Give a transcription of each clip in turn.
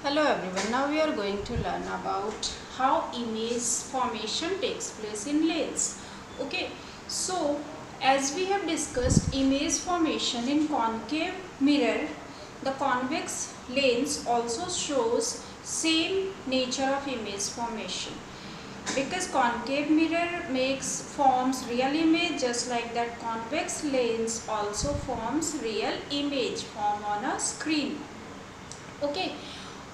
Hello everyone, now we are going to learn about how image formation takes place in lens. Okay, so as we have discussed image formation in concave mirror, the convex lens also shows same nature of image formation. Because concave mirror forms real image, just like that convex lens also forms real image form on a screen. Okay,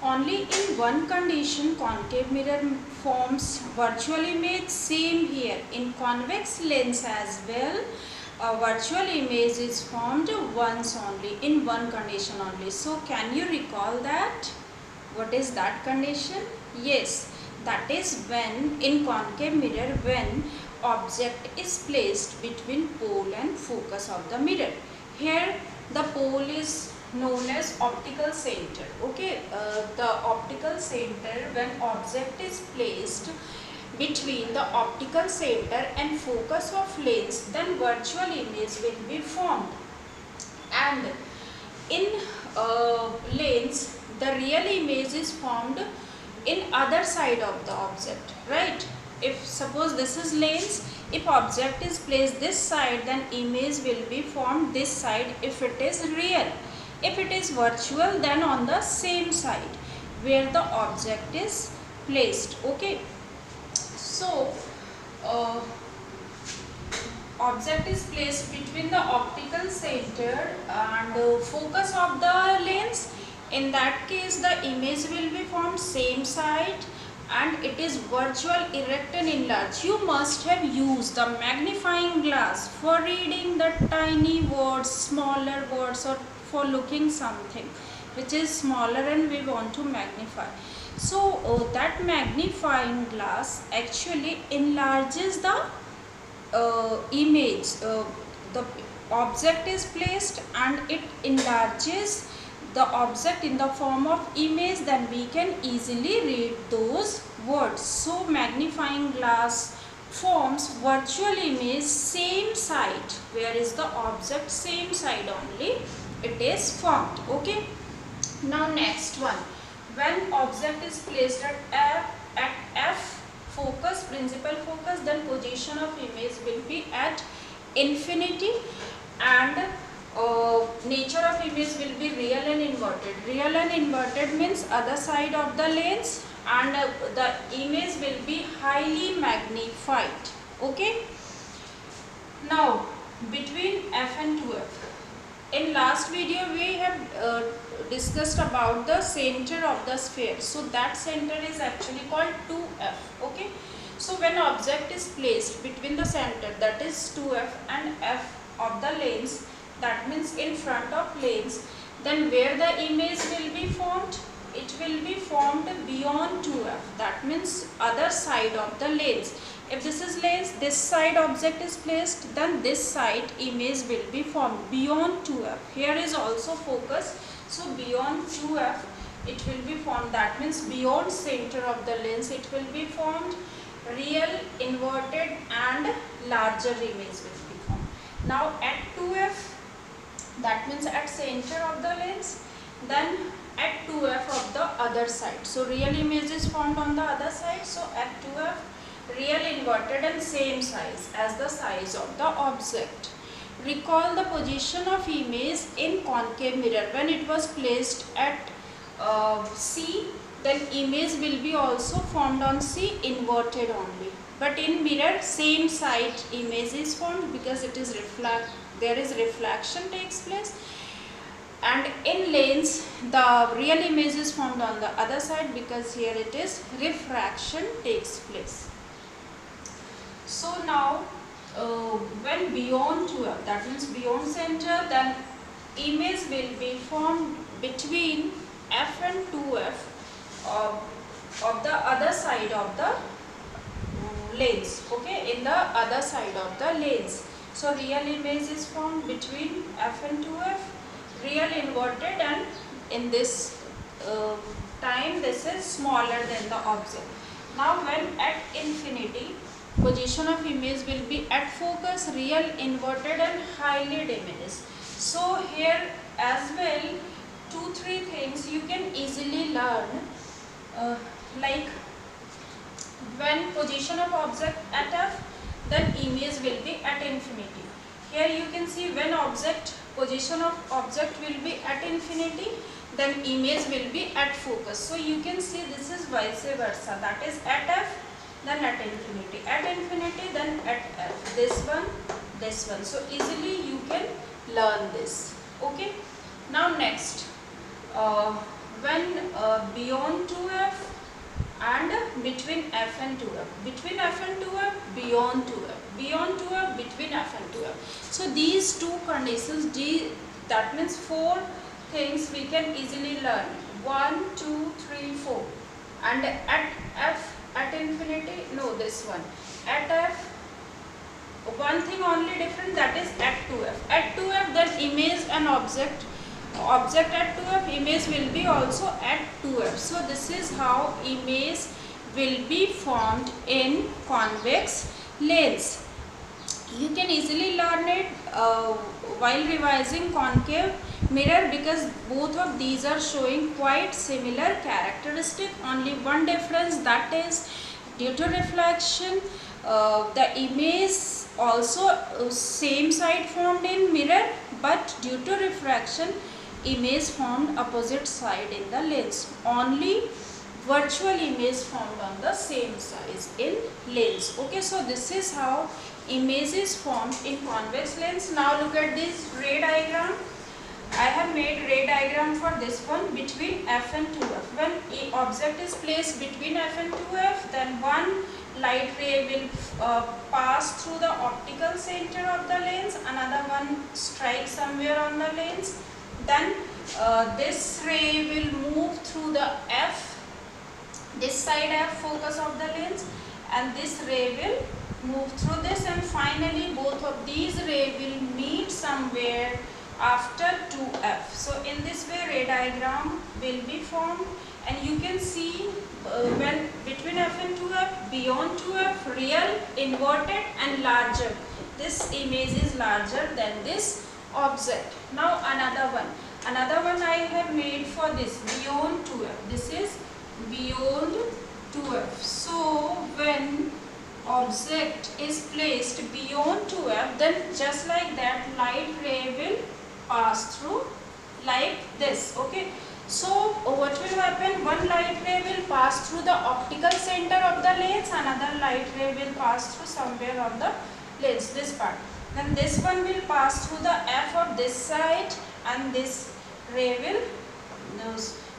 only in one condition concave mirror forms virtual image. Same here in convex lens as well, a virtual image is formed once only, in one condition only. So can you recall that? What is that condition? Yes, that is when in concave mirror, when object is placed between pole and focus of the mirror. Here the pole is known as optical center. Okay, the optical center, when object is placed between the optical center and focus of lens, then virtual image will be formed. And in lens, the real image is formed in other side of the object, right? If suppose this is lens, if object is placed this side, then image will be formed this side if it is real. If it is virtual, then on the same side where the object is placed. Okay, so object is placed between the optical center and focus of the lens. In that case, the image will be formed same side and it is virtual, erect and enlarged. You must have used the magnifying glass for reading the tiny words, smaller words, or for looking something which is smaller and we want to magnify. So that magnifying glass actually enlarges the image. The object is placed and it enlarges the object in the form of image, then we can easily read those words. So magnifying glass forms virtual image same side, where is the object, same side only it is formed. Okay, now next one, when object is placed at F focus, principal focus, then position of image will be at infinity and nature of image will be real and inverted. Real and inverted means other side of the lens, and the image will be highly magnified. Okay, now between F and 2F. In last video we have discussed about the center of the sphere. So that center is actually called 2F. Okay, so when object is placed between the center, that is 2F, and F of the lens, that means in front of lens, then where the image will be formed? It will be formed beyond 2F, that means other side of the lens. If this is lens, this side object is placed, then this side image will be formed beyond 2F. Here is also focus, so beyond 2F it will be formed, that means beyond center of the lens it will be formed. Real, inverted and larger image will be formed. Now at 2F, that means at center of the lens, then at 2F of the other side. So real image is formed on the other side. So at 2F, real, inverted and same size as the size of the object. Recall the position of image in concave mirror. When it was placed at C, then image will be also formed on C, inverted only. But in mirror, same side image is formed because it is there is reflection takes place. And in lens, the real image is formed on the other side because here it is refraction takes place. So now when beyond 2F, that means beyond center, then image will be formed between F and 2F of the other side of the lens. Okay, in the other side of the lens. So real image is formed between F and 2F, real, inverted, and in this time this is smaller than the object. Now when at infinity, position of image will be at focus, real, inverted and highly diminished. So here as well 2-3 things you can easily learn, like when position of object at f, then image will be at infinity. Here you can see when position of object will be at infinity, then image will be at focus. So you can see this is vice versa, that is at f, then at infinity, then at f, this one. So easily you can learn this. Okay. Now next, when beyond 2f and between f and 2f, between f and 2f, beyond 2f, between f and 2f. So these two conditions, that means 4 things we can easily learn. 1, 2, 3, 4. And at f, at infinity, no, this one. At f, one thing only different, that is at 2f. At 2f, then image and object at 2f, image will be also at 2f. So this is how image will be formed in convex lens. You can easily learn it while revising concave mirror, because both of these are showing quite similar characteristic. Only one difference, that is due to reflection, the image also same side formed in mirror, but due to refraction, image formed opposite side in the lens. Only virtual image formed on the same size in lens. Okay, so this is how image is formed in convex lens. Now look at this ray diagram. I have made ray diagram for this one, between f and 2f. When an object is placed between f and 2f, then one light ray will pass through the optical center of the lens, another one strikes somewhere on the lens, then this ray will move through the f, this side f focus of the lens, and this ray will move through this, and finally both of these rays will meet somewhere after 2f. So in this way ray diagram will be formed, and you can see when between f and 2f, beyond 2f, real, inverted and larger. This image is larger than this object. Now another one I have made for this beyond 2f. This is beyond 2f. So when object is placed beyond 2f, then just like that light ray will pass through like this. Okay, so what will happen, one light ray will pass through the optical center of the lens, another light ray will pass through somewhere on the lens, this part, then this one will pass through the f of this side, and this ray will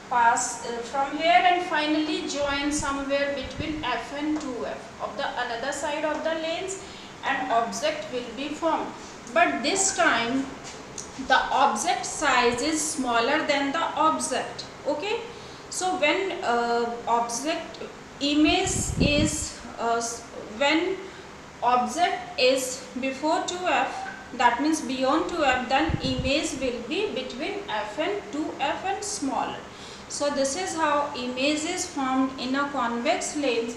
pass from here and finally join somewhere between f and 2f of the another side of the lens, and object will be formed. But this time the object size is smaller than the object. Okay, so when object image is when object is before 2f, that means beyond 2f, then image will be between f and 2f and smaller. So this is how image is formed in a convex lens.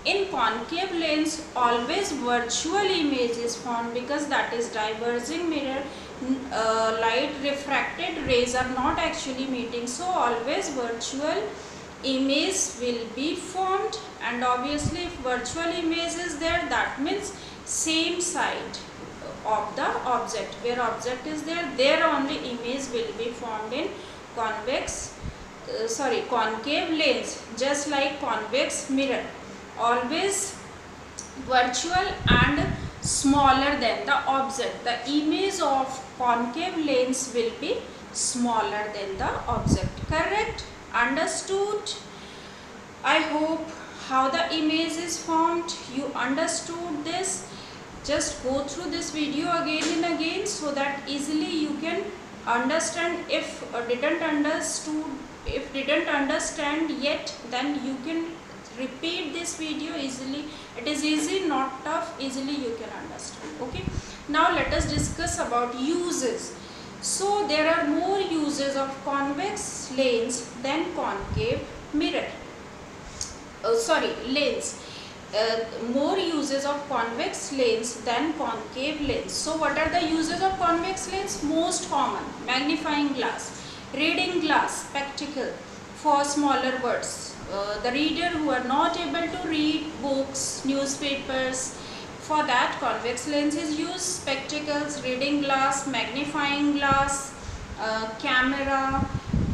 In concave lens, always virtual image is formed, because that is diverging mirror. Light refracted rays are not actually meeting, so always virtual image will be formed. And obviously if virtual image is there, that means same side of the object, where object is there only image will be formed in concave lens, just like convex mirror. Always virtual and smaller than the object. The image of concave lens will be smaller than the object. Correct? Understood? I hope how the image is formed you understood this. Just go through this video again and again, so that easily you can understand. If didn't understand yet, then you can repeat this video easily. It is easy, not tough, easily you can understand. Okay, now let us discuss about uses. So there are more uses of convex lens than concave mirror. Lens. More uses of convex lens than concave lens. So what are the uses of convex lens? Most common, magnifying glass. Reading glass, spectacle, for smaller words. The reader who are not able to read books, newspapers, for that convex lens is used. Spectacles, reading glass, magnifying glass, camera,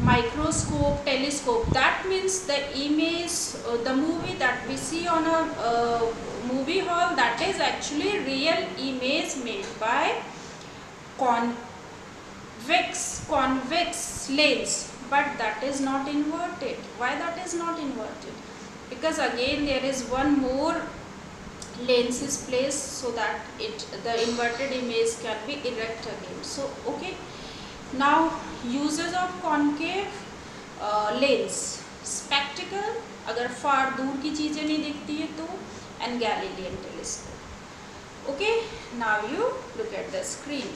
microscope, telescope. That means the image, the movie that we see on a movie hall, that is actually real image made by convex lens, but that is not inverted. Why that is not inverted? Because again there is one more lens is placed so that the inverted image can be erect again. So okay, now uses of concave lens, spectacle अगर फार दूर की चीज़ें नहीं दिखती है तो, and Galilean telescope. Okay, now you look at the screen.